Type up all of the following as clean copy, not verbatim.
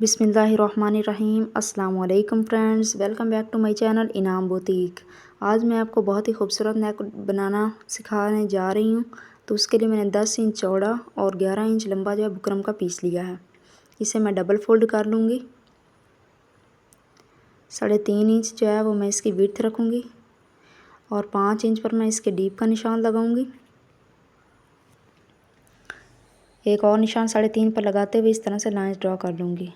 बिस्मिल्लाहिर्रहमानिर्रहीम। अस्सलाम वालेकुम friends, welcome back to my channel Inam boutique. आज मैं आपको बहुत ही खूबसूरत नेक बनाना सिखाने जा रही हूँ। तो उसके लिए मैंने 10 इंच चौड़ा और 11 इंच लंबा जो है बुकरम का पीस लिया है। इसे मैं डबल फोल्ड कर लूँगी। 3.5 इंच जो है वो मैं इसकी विड्थ रखूँगी और 5 इंच पर मैं इसके डीप का निशान लगाऊँगी। एक और निशान 3.5 पर लगाते हुए इस तरह से लाइन ड्रॉ कर लूँगी।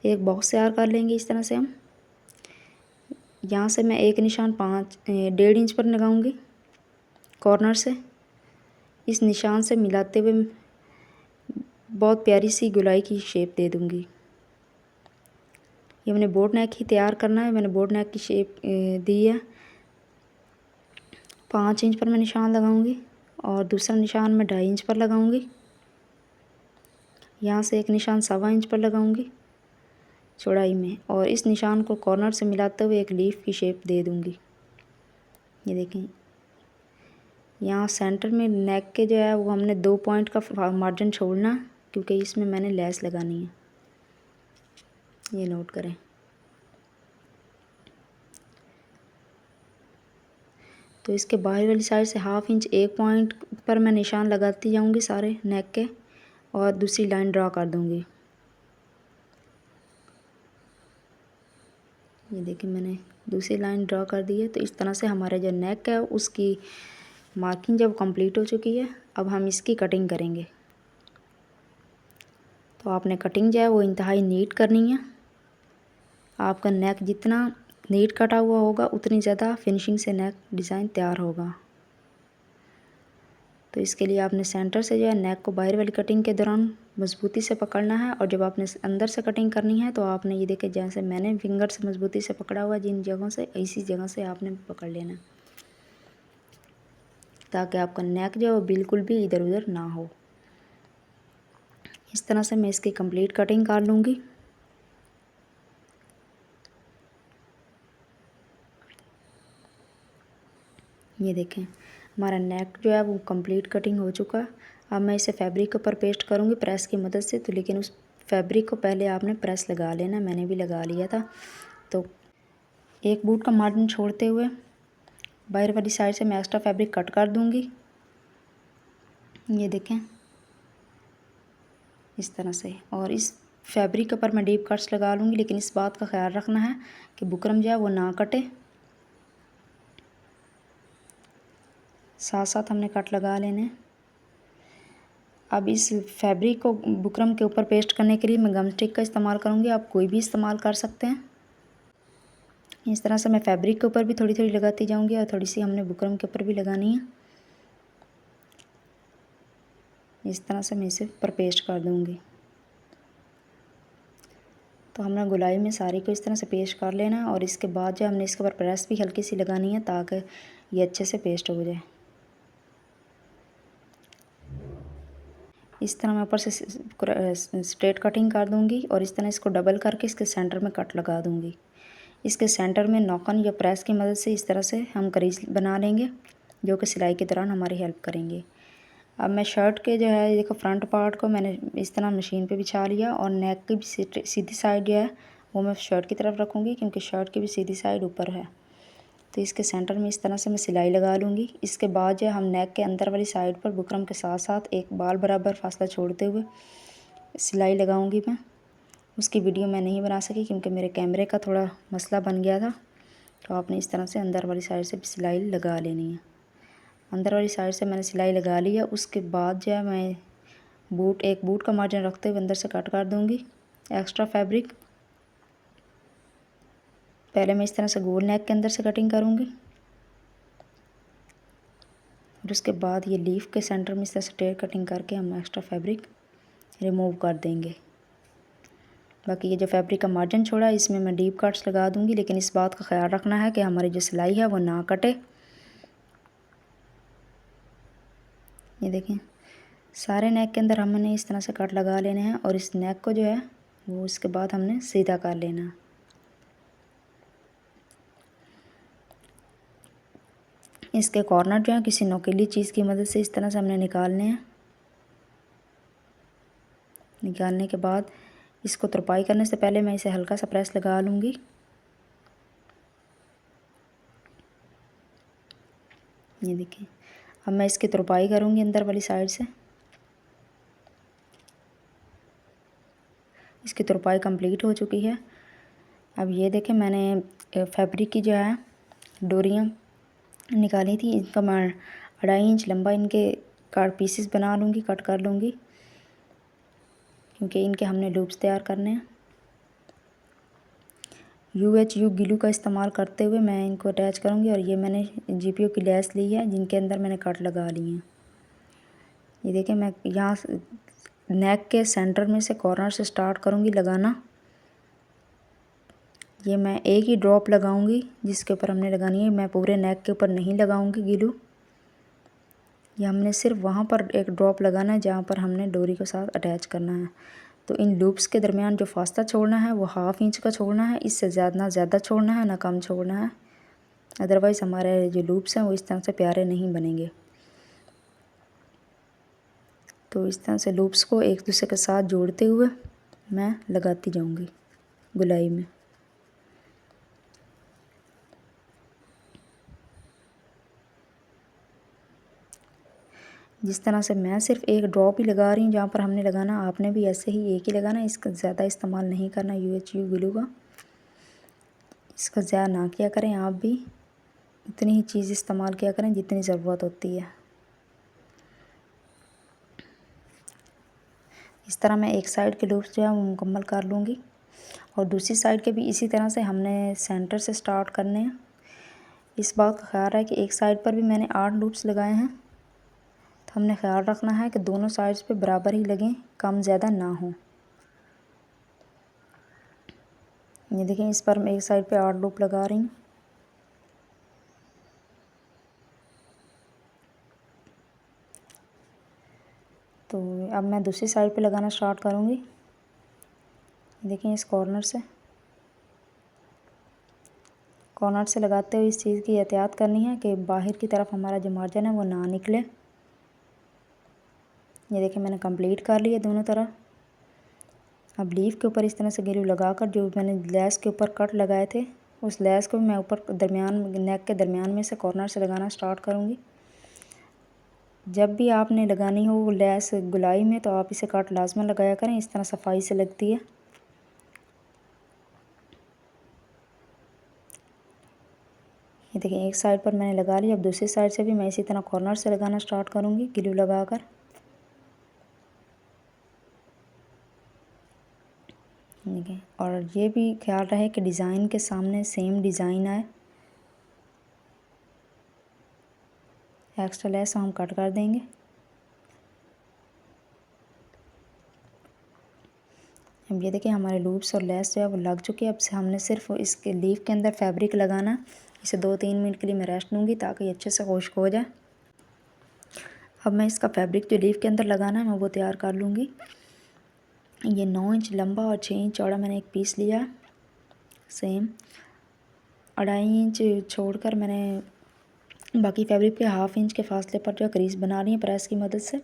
एक बॉक्स तैयार कर लेंगे इस तरह से हम। यहाँ से मैं एक निशान 1.5 इंच पर लगाऊंगी कॉर्नर से। इस निशान से मिलाते हुए बहुत प्यारी सी गोलाई की शेप दे दूंगी। ये मैंने बोट नेक ही तैयार करना है। मैंने बोट नेक की शेप दी है। 5 इंच पर मैं निशान लगाऊंगी और दूसरा निशान मैं 2.5 इंच पर लगाऊंगी। यहाँ से एक निशान 1.25 इंच पर लगाऊंगी चौड़ाई में और इस निशान को कॉर्नर से मिलाते हुए एक लीफ की शेप दे दूंगी। ये देखें, यहाँ सेंटर में नेक के जो है वो हमने 2 पॉइंट का मार्जिन छोड़ना क्योंकि इसमें मैंने लेस लगानी है। ये नोट करें। तो इसके बाहर वाली साइड से 1/2 इंच एक पॉइंट पर मैं निशान लगाती जाऊंगी सारे नेक के और दूसरी लाइन ड्रा कर दूंगी। ये देखिए, मैंने दूसरी लाइन ड्रा कर दी है। तो इस तरह से हमारे जो नेक है उसकी मार्किंग जब कंप्लीट हो चुकी है, अब हम इसकी कटिंग करेंगे। तो आपने कटिंग जो है वो इंतहाई नीट करनी है। आपका नेक जितना नीट कटा हुआ होगा उतनी ज़्यादा फिनिशिंग से नेक डिज़ाइन तैयार होगा। तो इसके लिए आपने सेंटर से जो है नेक को बाहर वाली कटिंग के दौरान मजबूती से पकड़ना है और जब आपने अंदर से कटिंग करनी है तो आपने ये देखे जैसे मैंने फिंगर से मजबूती से पकड़ा हुआ जिन जगहों से, इसी जगह से आपने पकड़ लेना ताकि आपका नेक जो है वो बिल्कुल भी इधर उधर ना हो। इस तरह से मैं इसकी कंप्लीट कटिंग कर लूँगी। ये देखें, हमारा नेक जो है वो कंप्लीट कटिंग हो चुका है। अब मैं इसे फैब्रिक के ऊपर पेस्ट करूँगी प्रेस की मदद से। तो लेकिन उस फैब्रिक को पहले आपने प्रेस लगा लेना, मैंने भी लगा लिया था। तो एक बूट का मार्जिन छोड़ते हुए बाहर वाली साइड से मैं एक्स्ट्रा फैब्रिक कट कर दूँगी। ये देखें इस तरह से, और इस फैब्रिक के ऊपर मैं डीप कट्स लगा लूँगी। लेकिन इस बात का ख्याल रखना है कि बुकरम जो है वो ना कटे, साथ साथ हमने कट लगा लेने। अब इस फैब्रिक को बुकरम के ऊपर पेस्ट करने के लिए मैं गम स्टिक का इस्तेमाल करूँगी। आप कोई भी इस्तेमाल कर सकते हैं। इस तरह से मैं फैब्रिक के ऊपर भी थोड़ी थोड़ी लगाती जाऊँगी और थोड़ी सी हमने बुकरम के ऊपर भी लगानी है। इस तरह से मैं इसे ऊपर पेस्ट कर दूँगी। तो हमने गोलाई में सारी को इस तरह से पेस्ट कर लेना है और इसके बाद जो हमने इसके ऊपर प्रेस भी हल्की सी लगानी है ताकि ये अच्छे से पेस्ट हो जाए। इस तरह मैं ऊपर से स्ट्रेट कटिंग कर दूंगी और इस तरह इसको डबल करके इसके सेंटर में कट लगा दूंगी। इसके सेंटर में नॉकन या प्रेस की मदद से इस तरह से हम क्रीज बना लेंगे जो कि सिलाई के दौरान हमारी हेल्प करेंगे। अब मैं शर्ट के जो है देखो फ्रंट पार्ट को मैंने इस तरह मशीन पे बिछा लिया और नेक की भी सीधी साइड जो है वो मैं शर्ट की तरफ रखूँगी क्योंकि शर्ट की भी सीधी साइड ऊपर है। तो इसके सेंटर में इस तरह से मैं सिलाई लगा लूँगी। इसके बाद जो हम नेक के अंदर वाली साइड पर बुकरम के साथ साथ एक बाल बराबर फासला छोड़ते हुए सिलाई लगाऊंगी मैं। उसकी वीडियो मैं नहीं बना सकी क्योंकि मेरे कैमरे का थोड़ा मसला बन गया था। तो आपने इस तरह से अंदर वाली साइड से भी सिलाई लगा लेनी है। अंदर वाली साइड से मैंने सिलाई लगा ली है। उसके बाद जो है मैं एक बूट का मार्जिन रखते हुए अंदर से कट कर दूँगी एक्स्ट्रा फैब्रिक। पहले मैं इस तरह से गोल नेक के अंदर से कटिंग करूँगी और उसके बाद ये लीफ के सेंटर में इस तरह से टेयर कटिंग करके हम एक्स्ट्रा फैब्रिक रिमूव कर देंगे। बाकी ये जो फैब्रिक का मार्जिन छोड़ा है इसमें मैं डीप कट्स लगा दूँगी। लेकिन इस बात का ख्याल रखना है कि हमारी जो सिलाई है वो ना कटे। ये देखें, सारे नेक के अंदर हमने इस तरह से कट लगा लेने हैं और इस नेक को जो है वो इसके बाद हमने सीधा कर लेना है। इसके कॉर्नर जो है किसी नोकीली चीज़ की मदद से इस तरह से हमने निकालने हैं। निकालने के बाद इसको तुरपाई करने से पहले मैं इसे हल्का सा प्रेस लगा लूँगी। ये देखिए, अब मैं इसकी तुरपाई करूँगी अंदर वाली साइड से। इसकी तुरपाई कंप्लीट हो चुकी है। अब ये देखें, मैंने फैब्रिक की जो है डोरियाँ निकाली थी, इनका मैं 2.5 इंच लंबा इनके पीसेस बना लूँगी, कट कर लूँगी, क्योंकि इनके हमने लूप्स तैयार करने हैं। UHU ग्लू का इस्तेमाल करते हुए मैं इनको अटैच करूँगी। और ये मैंने GPO की लेस ली है, जिनके अंदर मैंने कट लगा ली हैं। ये देखिए, मैं यहाँ नेक के सेंटर में से कॉर्नर से स्टार्ट करूँगी लगाना। ये मैं एक ही ड्रॉप लगाऊंगी जिसके ऊपर हमने लगानी है, मैं पूरे नेक के ऊपर नहीं लगाऊंगी ग्लू। ये हमने सिर्फ वहाँ पर एक ड्रॉप लगाना है जहाँ पर हमने डोरी के साथ अटैच करना है। तो इन लूप्स के दरमियान जो फास्ता छोड़ना है वो 1/2 इंच का छोड़ना है, इससे ना ज़्यादा छोड़ना है ना कम छोड़ना है, अदरवाइज़ हमारे जो लूप्स हैं वो इस तरह से प्यारे नहीं बनेंगे। तो इस तरह से लूप्स को एक दूसरे के साथ जोड़ते हुए मैं लगाती जाऊँगी गुलाई में। जिस तरह से मैं सिर्फ एक ड्रॉप ही लगा रही हूँ जहाँ पर हमने लगाना, आपने भी ऐसे ही एक ही लगाना, इसका ज़्यादा इस्तेमाल नहीं करना UHU ग्लू का। इसका ज़्यादा ना किया करें, आप भी इतनी ही चीज़ इस्तेमाल किया करें जितनी ज़रूरत होती है। इस तरह मैं एक साइड के लूप्स जो है वो मुकम्मल कर लूँगी और दूसरी साइड के भी इसी तरह से हमने सेंटर से स्टार्ट करने हैं। इस बात का ख्याल है कि एक साइड पर भी मैंने 8 लूप्स लगाए हैं, तो हमने ख्याल रखना है कि दोनों साइड्स पे बराबर ही लगें, कम ज़्यादा ना हो। ये देखें, इस पर मैं एक साइड पे 8 लूप लगा रही हूँ। तो अब मैं दूसरी साइड पे लगाना स्टार्ट करूँगी। देखिए, इस कॉर्नर से लगाते हुए इस चीज़ की एहतियात करनी है कि बाहर की तरफ हमारा जो मार्जिन है वो ना निकले। ये देखिए, मैंने कंप्लीट कर लिया दोनों तरफ। अब लीफ के ऊपर इस तरह से ग्लू लगाकर जो मैंने लेस के ऊपर कट लगाए थे उस लेस को मैं ऊपर दरमियान नेक के दरमियान में से कॉर्नर से लगाना स्टार्ट करूँगी। जब भी आपने लगानी हो लेस गुलाई में तो आप इसे कट लाजमन लगाया करें, इस तरह सफाई से लगती है। ये देखिए, एक साइड पर मैंने लगा लिया, अब दूसरी साइड से भी मैं इसी तरह कॉर्नर से लगाना स्टार्ट करूँगी ग्लू लगाकर। देखिए, और ये भी ख्याल रहे कि डिज़ाइन के सामने सेम डिज़ाइन आए। एक्स्ट्रा लेस हम कट कर देंगे। अब ये देखिए, हमारे लूप्स और लेस जो है वो लग चुके हैं। अब से हमने सिर्फ इसके लीफ के अंदर फैब्रिक लगाना। इसे 2-3 मिनट के लिए मैं रेस्ट दूँगी ताकि अच्छे से खुश्क हो जाए। अब मैं इसका फैब्रिक जो लीफ के अंदर लगाना है मैं वो तैयार कर लूँगी। ये 9 इंच लंबा और 6 इंच चौड़ा मैंने एक पीस लिया है। सेम 2.5 इंच छोड़कर मैंने बाकी फैब्रिक के 1/2 इंच के फासले पर जो क्रीज बना ली है प्रेस की मदद से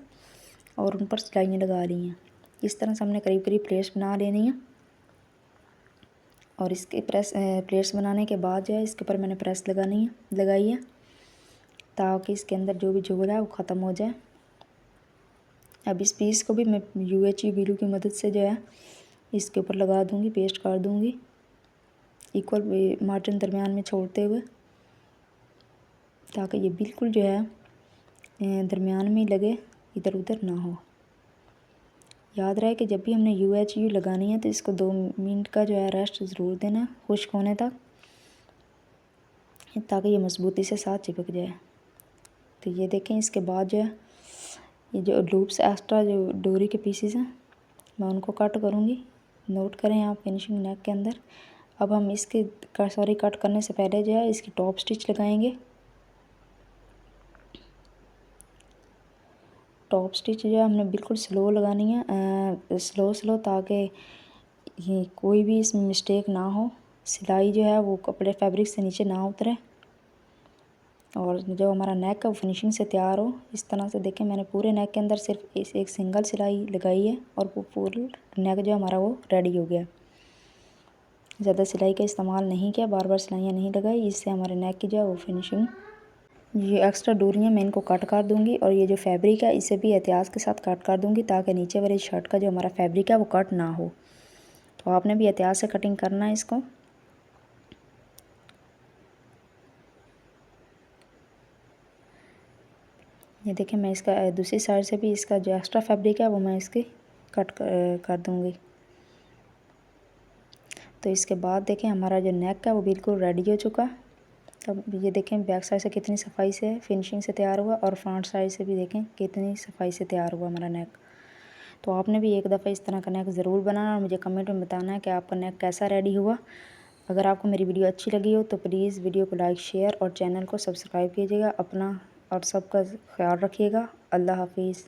और उन पर सिलाइयाँ लगा ली हैं। इस तरह से हमने करीब करीब प्लेट्स बना लेनी है। और इसके प्लेट्स बनाने के बाद जो है इसके ऊपर मैंने प्रेस लगाई है ताकि इसके अंदर जो भी झोल है वो ख़त्म हो जाए। अब इस पीस को भी मैं UHU ग्लू की मदद से जो है इसके ऊपर लगा दूँगी, पेस्ट कर दूँगी, इक्वल मार्जिन दरमियान में छोड़ते हुए, ताकि ये बिल्कुल जो है दरमियान में ही लगे, इधर उधर ना हो। याद रहे कि जब भी हमने UHU लगानी है तो इसको 2 मिनट का जो है रेस्ट ज़रूर देना खुश्क होने तक, ताकि ये मजबूती से साथ चिपक जाए। तो ये देखें, इसके बाद जो है ये जो लूप्स एक्स्ट्रा जो डोरी के पीसेस हैं मैं उनको कट करूँगी। नोट करें आप फिनिशिंग नेक के अंदर। अब हम इसके कट करने से पहले जो है इसकी टॉप स्टिच लगाएंगे। टॉप स्टिच जो है हमने बिल्कुल स्लो लगानी है, स्लो ताकि ये कोई भी इसमें मिस्टेक ना हो, सिलाई जो है वो कपड़े फैब्रिक से नीचे ना उतरे। और जो हमारा नेक है वो फिनिशिंग से तैयार हो। इस तरह से देखें, मैंने पूरे नेक के अंदर सिर्फ एक सिंगल सिलाई लगाई है और वो पूरा नेक जो हमारा वो रेडी हो गया। ज़्यादा सिलाई का इस्तेमाल नहीं किया, बार बार सिलाइयाँ नहीं लगाई, इससे हमारे नेक की जो है वो फिनिशिंग। ये एक्स्ट्रा डोरियाँ मैं इनको कट कर दूंगी और ये जो फैब्रिक है इसे भी एहतियात के साथ कट कर दूंगी ताकि नीचे वाली शर्ट का जो हमारा फैब्रिक है वो कट ना हो। तो आपने भी एहतियात से कटिंग करना है इसको। ये देखें, मैं इसका दूसरी साइड से भी इसका जो एक्स्ट्रा फैब्रिक है वो मैं इसकी कट कर दूंगी। तो इसके बाद देखें हमारा जो नेक है वो बिल्कुल रेडी हो चुका। तब ये देखें बैक साइड से कितनी सफाई से फिनिशिंग से तैयार हुआ और फ्रंट साइड से भी देखें कितनी सफाई से तैयार हुआ हमारा नेक। तो आपने भी एक दफ़ा इस तरह का नेक ज़रूर बनाना और मुझे कमेंट में बताना है कि आपका नेक कैसा रेडी हुआ। अगर आपको मेरी वीडियो अच्छी लगी हो तो प्लीज़ वीडियो को लाइक, शेयर और चैनल को सब्सक्राइब कीजिएगा। अपना और सबका ख्याल रखिएगा। अल्लाह हाफिज़।